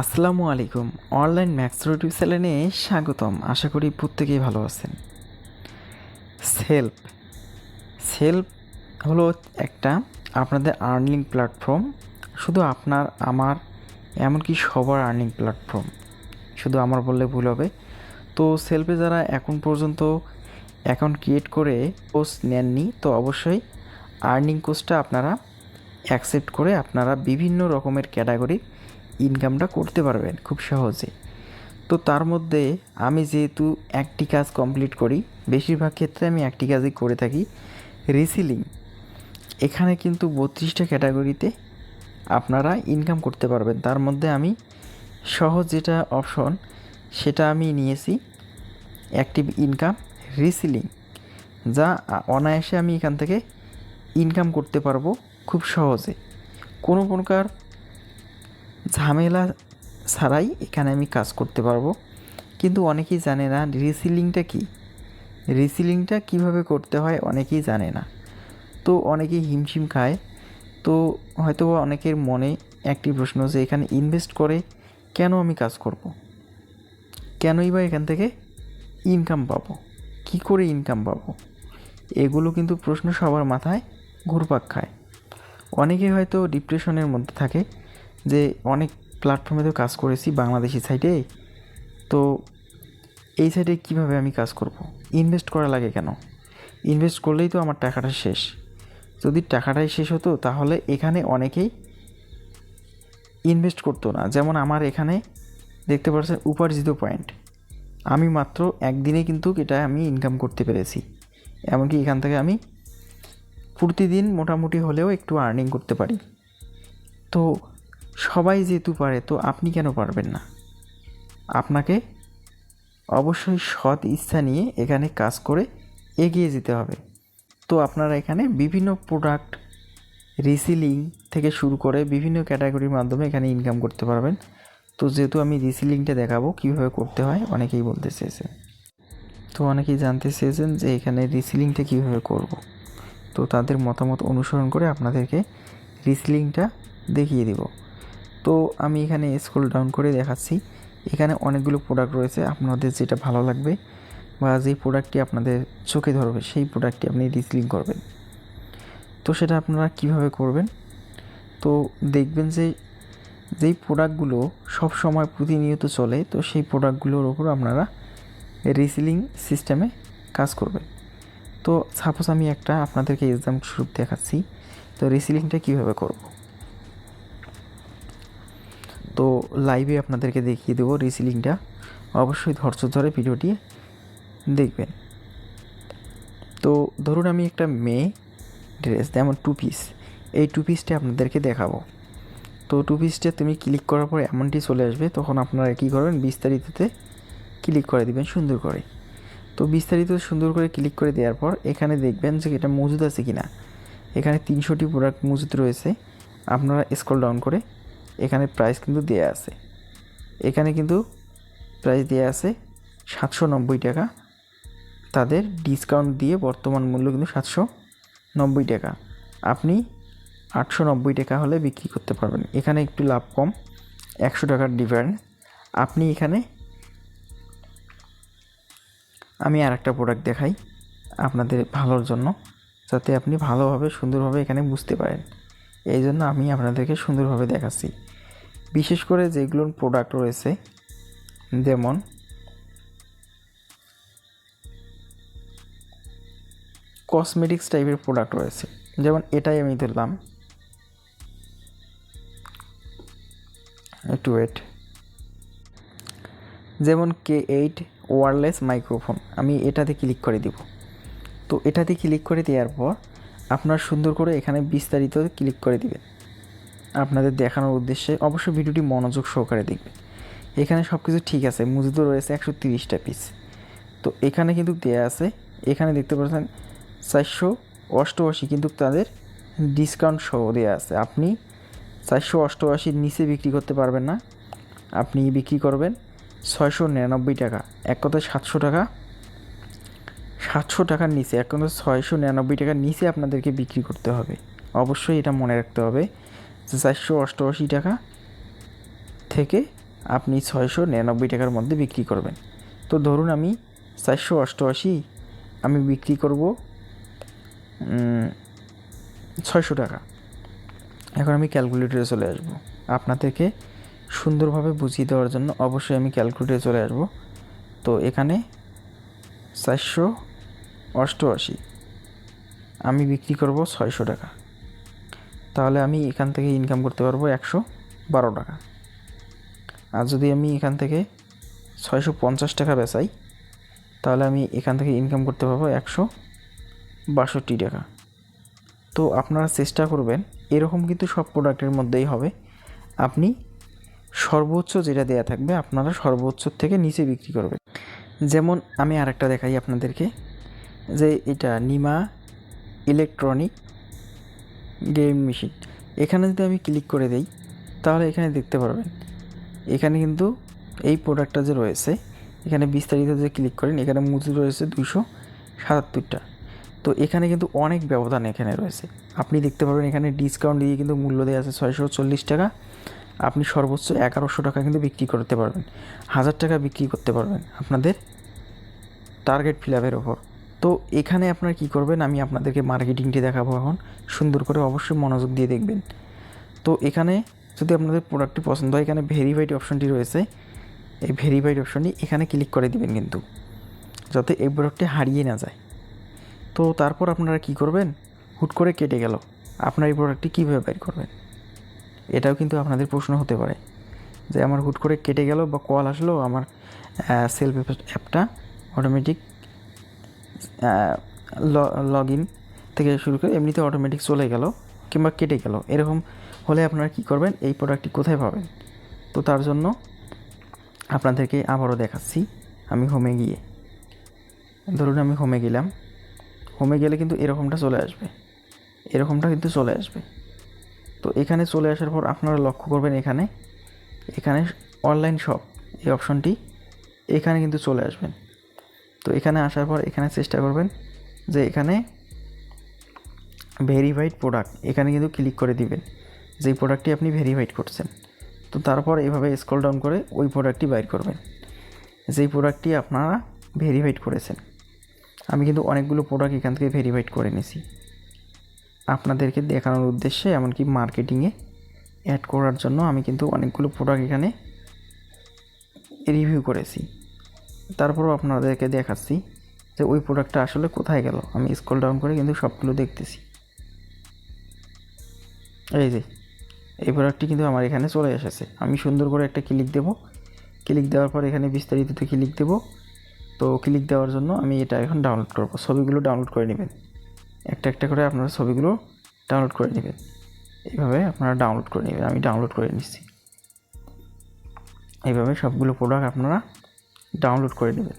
আসসালামু আলাইকুম। Online maths YouTube চ্যানেলে স্বাগতম। আশা করি প্রত্যেকেই ভালো আছেন। সেলফ সেলফ হলো একটা আপনাদের আর্নিং প্ল্যাটফর্ম। শুধু আপনার, আমার, এমনকি সবার আর্নিং প্ল্যাটফর্ম। শুধু আমার বললে ভুল হবে। তো সেলফে যারা এখন পর্যন্ত অ্যাকাউন্ট ক্রিয়েট করে কোর্স নেননি, তো অবশ্যই আর্নিং কোর্সটা আপনারা অ্যাকসেপ্ট করে আপনারা বিভিন্ন রকমের ক্যাটাগরির ইনকামটা করতে পারবেন খুব সহজে। তো তার মধ্যে আমি যেহেতু একটি কাজ কমপ্লিট করি, বেশিরভাগ ক্ষেত্রে আমি একটি কাজই করে থাকি, রিসিলিং। এখানে কিন্তু 32টা ক্যাটাগরিতে আপনারা ইনকাম করতে পারবেন। তার মধ্যে আমি সহজ যেটা অপশন সেটা আমি নিয়েছি, অ্যাক্টিভ ইনকাম রিসিলিং, যা অনায়াসে আমি এখান থেকে ইনকাম করতে পারবো খুব সহজে, কোনো প্রকার ঝামেলা ছাড়াই এখানে আমি কাজ করতে পারবো। কিন্তু অনেকেই জানে না রিসিলিংটা কী, রিসিলিংটা কীভাবে করতে হয় অনেকেই জানে না। তো অনেকেই হিমশিম খায়। তো হয়তো অনেকের মনে একটি প্রশ্ন যে এখানে ইনভেস্ট করে কেন আমি কাজ করব, কেনই বা এখান থেকে ইনকাম পাবো, কী করে ইনকাম পাবো, এগুলো কিন্তু প্রশ্ন সবার মাথায় ঘুরপাক খায়। অনেকে হয়তো ডিপ্রেশনের মধ্যে থাকে যে অনেক প্ল্যাটফর্মে তো কাজ করেছি বাংলাদেশি সাইটে, তো এই সাইটে কীভাবে আমি কাজ করব, ইনভেস্ট করা লাগে কেন, ইনভেস্ট করলেই তো আমার টাকাটা শেষ। যদি টাকাটাই শেষ হতো তাহলে এখানে অনেকেই ইনভেস্ট করতো না। যেমন আমার এখানে দেখতে পাচ্ছেন উপার্জিত পয়েন্ট, আমি মাত্র একদিনে কিন্তু এটা আমি ইনকাম করতে পেরেছি। এমনকি এখান থেকে আমি প্রতিদিন মোটামুটি হলেও একটু আর্নিং করতে পারি। তো সবাই যেহেতু পারে, তো আপনি কেন পারবেন না? আপনাকে অবশ্যই সৎ ইচ্ছা নিয়ে এখানে কাজ করে এগিয়ে যেতে হবে। তো আপনারা এখানে বিভিন্ন প্রোডাক্ট রিসিলিং থেকে শুরু করে বিভিন্ন ক্যাটাগরির মাধ্যমে এখানে ইনকাম করতে পারবেন। তো যেহেতু আমি রিসিলিংটা দেখাবো কীভাবে করতে হয়, অনেকেই বলতে চেয়েছেন, তো অনেকেই জানতে চেয়েছেন যে এখানে রিসিলিংটা কীভাবে করব। তো তাদের মতামত অনুসরণ করে আপনাদেরকে রিসিলিংটা দেখিয়ে দেব। তো আমি এখানে স্ক্রল ডাউন করে দেখাচ্ছি। এখানে অনেকগুলো প্রোডাক্ট রয়েছে, আপনাদের যেটা ভালো লাগবে বা যেই প্রোডাক্টটি আপনাদের চোখে ধরবে সেই প্রোডাক্টটি আপনি রিসিলিং করবেন। তো সেটা আপনারা কিভাবে করবেন, তো দেখবেন যে যেই প্রোডাক্টগুলো সব সময় প্রতিনিয়ত চলে, তো সেই প্রোডাক্টগুলোর ওপর আপনারা রিসিলিং সিস্টেমে কাজ করবেন। তো সাপোজ আমি একটা আপনাদেরকে এক্সাম্পল স্বরূপ দেখাচ্ছি। তো রিসিলিংটা কীভাবে করব, তো লাইভে আপনাদেরকে দেখিয়ে দেবো রিসিলিংটা। অবশ্যই ধৈর্য ধরে ভিডিওটি দেখবেন। তো ধরুন আমি একটা মেয়ে ড্রেস, যেমন 2 পিস, এই 2 পিসটা আপনাদেরকে দেখাবো। তো 2 পিসটা তুমি ক্লিক করার পর এমনটি চলে আসবে, তখন আপনারা কী করবেন, বিস্তারিততে ক্লিক করে দিবেন সুন্দর করে। তো বিস্তারিত সুন্দর করে ক্লিক করে দেওয়ার পর এখানে দেখবেন যে এটা মজুদ আছে কি না। এখানে 300টি প্রোডাক্ট মজুদ রয়েছে। আপনারা স্ক্রল ডাউন করে এখানে প্রাইস কিন্তু দেয়া আছে, এখানে কিন্তু প্রাইস দেয়া আছে 790 টাকা। তাদের ডিসকাউন্ট দিয়ে বর্তমান মূল্য কিন্তু 790 টাকা। আপনি 890 টাকা হলে বিক্রি করতে পারবেন। এখানে একটু লাভ কম, 100 টাকার ডিফারেন্স। আপনি এখানে, আমি আর একটা প্রোডাক্ট দেখাই আপনাদের ভালোর জন্য, যাতে আপনি ভালোভাবে সুন্দরভাবে এখানে বুঝতে পারেন। এই জন্য আমি আপনাদেরকে সুন্দরভাবে দেখাচ্ছি। বিশেষ করে যেগুলোর প্রোডাক্ট রয়েছে, যেমন কসমেটিক্স টাইপের প্রোডাক্ট রয়েছে, যেমন এটাই আমি ধরলাম, একটু ওয়েট, যেমন K8 ওয়্যারলেস মাইক্রোফোন, আমি এটাতে ক্লিক করে দিব। তো এটাতে ক্লিক করে দেওয়ার পর আপনার সুন্দর করে এখানে বিস্তারিত ক্লিক করে দিবেন আপনাদের দেখানোর উদ্দেশ্যে। অবশ্যই ভিডিওটি মনোযোগ সহকারে দেখবেন। এখানে সব কিছু ঠিক আছে, মজুদ রয়েছে 130টা পিস। তো এখানে কিন্তু দেয়া আছে, এখানে দেখতে পাচ্ছেন 488, কিন্তু তাদের ডিসকাউন্ট সহ দেওয়া আছে। আপনি 488-র নিচে বিক্রি করতে পারবেন না, আপনি বিক্রি করবেন 699 টাকা। এক কথায় 700 টাকা, 700 টাকার নিচে, এক কথায় 699 টাকার নিচে আপনাদেরকে বিক্রি করতে হবে। অবশ্যই এটা মনে রাখতে হবে যে 488 টাকা থেকে আপনি 699 টাকার মধ্যে বিক্রি করবেন। তো ধরুন আমি 488 আমি বিক্রি করব 600 টাকা। এখন আমি ক্যালকুলেটরে চলে আসব। আপনাদেরকে সুন্দরভাবে বুঝিয়ে দেওয়ার জন্য অবশ্যই আমি ক্যালকুলেটরে চলে আসব। তো এখানে 488 আমি বিক্রি করব 600 টাকা। তাহলে আমি এখান থেকে ইনকাম করতে পারবো 112 টাকা। আর যদি আমি এখান থেকে 650 টাকা বেচাই, তাহলে আমি এখান থেকে ইনকাম করতে পারবো 162 টাকা। তো আপনারা চেষ্টা করবেন এরকম, কিন্তু সব প্রোডাক্টের মধ্যেই হবে, আপনি সর্বোচ্চ যেটা দেয়া থাকবে আপনারা সর্বোচ্চ থেকে নিচে বিক্রি করবেন। যেমন আমি আরেকটা দেখাই আপনাদেরকে, যে এটা নিমা ইলেকট্রনিক গেম মেশিন। এখানে যদি আমি ক্লিক করে দেই, তাহলে এখানে দেখতে পারবেন এখানে কিন্তু এই প্রোডাক্টটা যে রয়েছে, এখানে বিস্তারিত যে ক্লিক করেন, এখানে মজুদ রয়েছে 277টা। তো এখানে কিন্তু অনেক ব্যবধান এখানে রয়েছে। আপনি দেখতে পারবেন এখানে ডিসকাউন্ট দিয়ে কিন্তু মূল্য দেওয়া আছে 640 টাকা। আপনি সর্বোচ্চ 1100 টাকা কিন্তু বিক্রি করতে পারবেন, 1000 টাকা বিক্রি করতে পারবেন আপনাদের টার্গেট ফিল আপের ওপর। তো এখানে আপনারা কী করবেন, আমি আপনাদেরকে মার্কেটিংটি দেখাবো এখন, সুন্দর করে অবশ্যই মনোযোগ দিয়ে দেখবেন। তো এখানে যদি আপনাদের প্রোডাক্টটি পছন্দ হয়, এখানে ভেরিফাইড অপশনটি রয়েছে, এই ভেরিফাইড অপশনটি এখানে ক্লিক করে দিবেন কিন্তু, যাতে এই প্রোডাক্টটি হারিয়ে না যায়। তো তারপর আপনারা কি করবেন, হুট করে কেটে গেল, আপনার এই প্রোডাক্টটি কীভাবে বের করবেন, এটাও কিন্তু আপনাদের প্রশ্ন হতে পারে, যে আমার হুট করে কেটে গেল বা কল আসলো, আমার সেলফ অ্যাপটা অটোমেটিক লগইন থেকে শুরু করে এমনিতে অটোমেটিক চলে গেল কিংবা কেটে গেল, এরকম হলে আপনারা কী করবেন, এই প্রোডাক্টটি কোথায় পাবেন। তো তার জন্য আপনাদেরকে আবারও দেখাচ্ছি। আমি হোমে গিয়ে, ধরুন আমি হোমে গেলাম, হোমে গেলে কিন্তু এরকমটা চলে আসবে, এরকমটা কিন্তু চলে আসবে। তো এখানে চলে আসার পর আপনারা লক্ষ্য করবেন এখানে অনলাইন শপ এই অপশনটি এখানে কিন্তু চলে আসবেন। তো এখানে আসার পর এখানে চেষ্টা করবেন যে এখানে ভেরিফাইড প্রোডাক্ট, এখানে কিন্তু ক্লিক করে দিবেন যেই প্রোডাক্টটি আপনি ভেরিফাইড করছেন। তো তারপর এভাবে স্ক্রল ডাউন করে ওই প্রোডাক্টটি বাইর করবেন যেই প্রোডাক্টটি আপনারা ভেরিফাইড করেছেন। আমি কিন্তু অনেকগুলো প্রোডাক্ট এখান থেকে ভেরিফাইড করে নিয়েছি আপনাদেরকে দেখানোর উদ্দেশ্যে, এমনকি মার্কেটিংয়ে অ্যাড করার জন্য আমি কিন্তু অনেকগুলো প্রোডাক্ট এখানে রিভিউ করেছি। তারপরও আপনাদেরকে দেখাচ্ছি যে ওই প্রোডাক্টটা আসলে কোথায় গেল। আমি স্ক্রল ডাউন করে কিন্তু সবগুলো দেখতেছি। এই যে এই প্রোডাক্টটি কিন্তু আমার এখানে চলে এসেছে। আমি সুন্দর করে একটা ক্লিক দেব, ক্লিক দেওয়ার পর এখানে বিস্তারিততে ক্লিক দেব। তো ক্লিক দেওয়ার জন্য আমি এটা এখন ডাউনলোড করব। ছবিগুলো ডাউনলোড করে নেবেন, একটা একটা করে আপনারা ছবিগুলো ডাউনলোড করে নেবেন, এইভাবে আপনারা ডাউনলোড করে নেবেন। আমি ডাউনলোড করে নিচ্ছি। এইভাবে সবগুলো প্রোডাক্ট আপনারা ডাউনলোড করে নেবেন,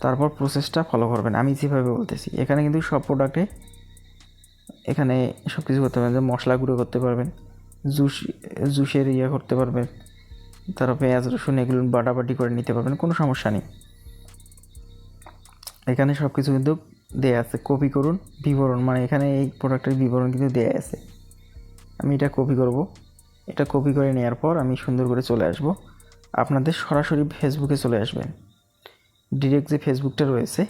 তারপর প্রসেসটা ফলো করবেন আমি যেভাবে বলতেছি। এখানে কিন্তু সব প্রোডাক্টে এখানে সব কিছু করতে পারবেন, যে মশলা গুঁড়ো করতে পারবেন, জুসের করতে পারবেন, তারপর পেঁয়াজ রসুন এগুলো বাটাবাটি করে নিতে পারবেন, কোনো সমস্যা নেই। এখানে সব কিছু কিন্তু দেয়া আছে। কপি করুন বিবরণ, মানে এখানে এই প্রোডাক্টের বিবরণ কিন্তু দেয়া আছে। আমি এটা কপি করব। এটা কপি করে নেওয়ার পর আমি সুন্দর করে চলে আসব, আপনাদের সরাসরি ফেসবুকে চলে আসবেন। ডিরেক্ট যে ফেসবুকটা রয়েছে,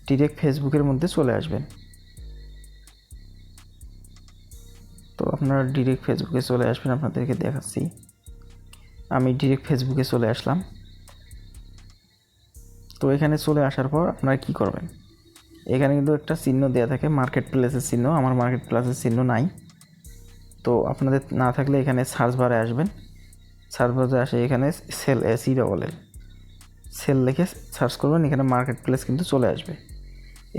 ডিরেক্ট ফেসবুকের মধ্যে চলে আসবেন। তো আপনারা ডিরেক্ট ফেসবুকে চলে আসবেন, আপনাদেরকে দেখাচ্ছি। আমি ডিরেক্ট ফেসবুকে চলে আসলাম। তো এখানে চলে আসার পর আপনারা কি করবেন, এখানে কিন্তু একটা চিহ্ন দেওয়া থাকে মার্কেট প্লেসের চিহ্ন, আমার মার্কেট প্লেসের চিহ্ন নাই। তো আপনাদের না থাকলে এখানে সার্চ বারে আসবেন, সার্চ বারে আসে এখানে সেল সেল লিখে সার্চ করবেন, এখানে মার্কেট প্লেস কিন্তু চলে আসবে।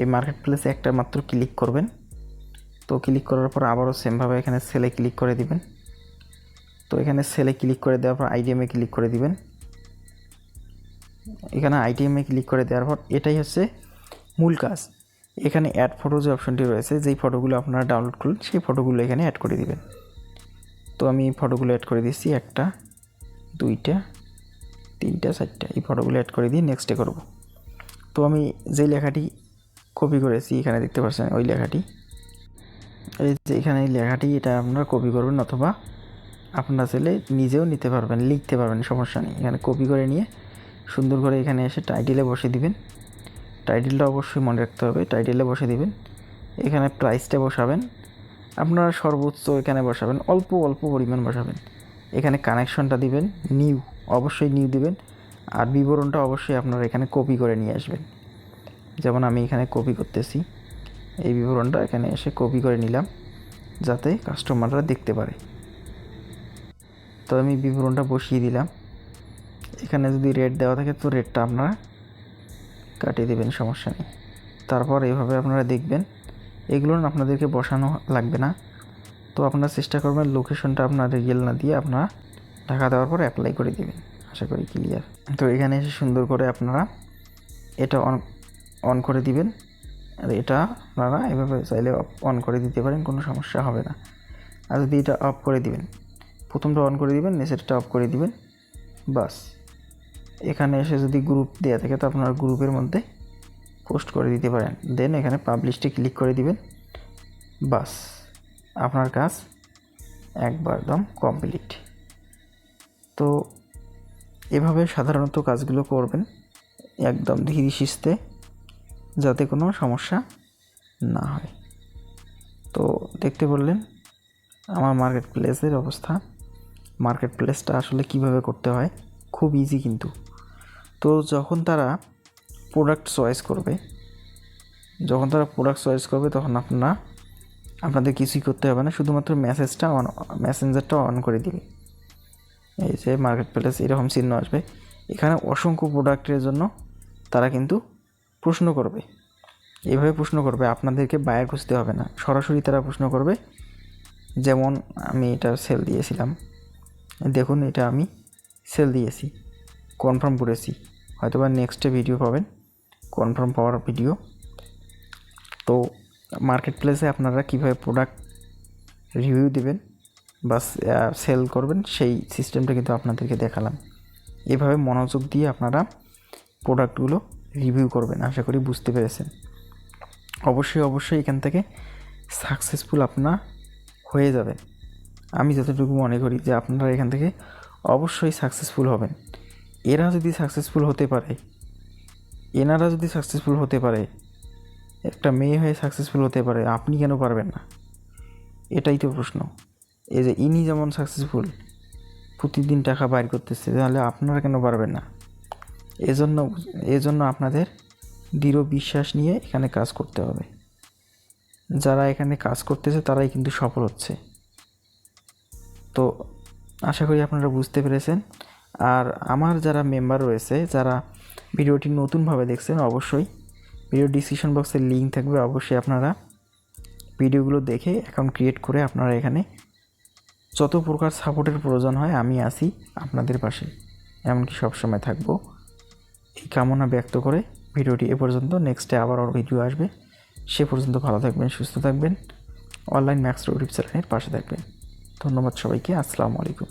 এই মার্কেট প্লেসে একটা মাত্র ক্লিক করবেন। তো ক্লিক করার পর আবারও সেমভাবে এখানে সেলে ক্লিক করে দিবেন। তো এখানে সেলে ক্লিক করে দেওয়ার পর আইডিএমে ক্লিক করে দিবেন। এখানে আইডিএমে ক্লিক করে দেওয়ার পর এটাই হচ্ছে মূল কাজ। এখানে অ্যাড ফটো যে অপশনটি রয়েছে, যেই ফটোগুলো আপনারা ডাউনলোড করলেন সেই ফটোগুলো এখানে অ্যাড করে দিবেন। তো আমি ফটোগুলো অ্যাড করে দিচ্ছি, 1টা 2টা 3টা 4টা, এই ফটোগুলো অ্যাড করে দিয়ে নেক্সটে করব। তো আমি যে লেখাটি কপি করেছি এখানে দেখতে পাচ্ছেন ওই লেখাটি, এই যে এখানে এই লেখাটি, এটা আপনারা কপি করবেন অথবা আপনারা চাইলে নিজেও নিতে পারবেন, লিখতে পারবেন, সমস্যা নেই। এখানে কপি করে নিয়ে সুন্দর করে এখানে এসে টাইটেলে বসে দিবেন। টাইটেলটা অবশ্যই মনে রাখতে হবে, টাইটেলে বসে দিবেন। এখানে প্রাইসটা বসাবেন, আপনারা সর্বোচ্চ এখানে বসাবেন, অল্প অল্প পরিমাণ বসাবেন। এখানে কানেকশনটা দিবেন, নিউ, অবশ্যই নিউ দিবেন। আর বিবরণটা অবশ্যই আপনারা এখানে কপি করে নিয়ে আসবেন। যেমন আমি এখানে কপি করতেছি, এই বিবরণটা এখানে এসে কপি করে নিলাম যাতে কাস্টমাররা দেখতে পারে। তো আমি বিবরণটা বসিয়ে দিলাম। এখানে যদি রেট দেওয়া থাকে তো রেটটা আপনারা কাটিয়ে দেবেন, সমস্যা নেই। তারপর এইভাবে আপনারা দেখবেন, এগুলো আপনাদেরকে বসানো লাগবে না। তো আপনারা চেষ্টা করবেন লোকেশনটা আপনার রিয়েল না দিয়ে আপনারা ঢাকা দেওয়ার পর অ্যাপ্লাই করে দেবেন। আশা করি ক্লিয়ার। তো এখানে এসে সুন্দর করে আপনারা এটা অন করে দিবেন। আর এটা আপনারা এভাবে চাইলে অন করে দিতে পারেন, কোনো সমস্যা হবে না। আর যদি এটা অফ করে দিবেন, প্রথমটা অন করে দিবেন, নিচেরটা অফ করে দিবেন, বাস। এখানে এসে যদি গ্রুপ দেওয়া থাকে তো আপনার গ্রুপের মধ্যে পোস্ট করে দিতে পারেন। দেন এখানে পাবলিশে ক্লিক করে দিবেন, বাস, আপনার কাজ একদম কমপ্লিট। তো এভাবে সাধারণত কাজগুলো করবেন একদম ধীরে সুস্থে, যাতে কোনো সমস্যা না হয়। তো দেখতে বললেন আমার মার্কেট প্লেসের অবস্থা। মার্কেট প্লেসটা আসলে কিভাবে করতে হয়, খুব ইজি কিন্তু। তো যখন তারা প্রোডাক্ট চয়েস করবে তখন আপনাদের কিছুই করতে হবে না, শুধুমাত্র মেসেঞ্জারটা অন করে দিবে। এই যে মার্কেট প্লেস এরকম চিহ্ন আসবে, এখানে অসংখ্য প্রোডাক্টের জন্য তারা কিন্তু প্রশ্ন করবে। এইভাবে প্রশ্ন করবে, আপনাদেরকে বায়ার খুঁজতে হবে না, সরাসরি তারা প্রশ্ন করবে। যেমন আমি এটা সেল দিয়েছিলাম, দেখুন এটা আমি সেল দিয়েছি, কনফার্ম করেছি। হয়তো বা নেক্সটে ভিডিও পাবেন কনফার্ম পাওয়ার ভিডিও। তো মার্কেট প্লেসে আপনারা কীভাবে প্রোডাক্ট রিভিউ দেবেন বা সেল করবেন সেই সিস্টেমটা কিন্তু আপনাদেরকে দেখালাম। এভাবে মনোযোগ দিয়ে আপনারা প্রোডাক্টগুলো রিভিউ করবেন। আশা করি বুঝতে পেরেছেন। অবশ্যই এখান থেকে সাকসেসফুল আপনারা হয়ে যাবেন। আমি যতটুকু মনে করি যে আপনারা এখান থেকে অবশ্যই সাকসেসফুল হবেন। এনারা যদি সাকসেসফুল হতে পারে, একটা মেয়ে হয়ে সাকসেসফুল হতে পারে, আপনি কেন পারবেন না? এটাই তো প্রশ্ন। এই যে ইনি যেমন সাকসেসফুল, প্রতিদিন টাকা বাইর করতেছে, তাহলে আপনারা কেন পারবেন না? এজন্য আপনাদের দৃঢ় বিশ্বাস নিয়ে এখানে কাজ করতে হবে। যারা এখানে কাজ করতেছে তারাই কিন্তু সফল হচ্ছে। তো আশা করি আপনারা বুঝতে পেরেছেন। আর আমার যারা মেম্বার রয়েছে, যারা ভিডিওটি নতুনভাবে দেখছেন, অবশ্যই ভিডিও ডিসক্রিপশন বক্সে লিঙ্ক থাকবে, অবশ্যই আপনারা ভিডিওগুলো দেখে অ্যাকাউন্ট ক্রিয়েট করে আপনারা এখানে যত প্রকার সাপোর্টের প্রয়োজন হয় আমি আছি আপনাদের পাশে, এমনকি সবসময় থাকবো। এই কামনা ব্যক্ত করে ভিডিওটি এ পর্যন্ত। নেক্সটে আবার ভিডিও আসবে, সে পর্যন্ত ভালো থাকবেন, সুস্থ থাকবেন, অনলাইন ম্যাক্স ইউটিউব চ্যানেলের পাশে থাকবেন। ধন্যবাদ সবাইকে। আসসালামু আলাইকুম।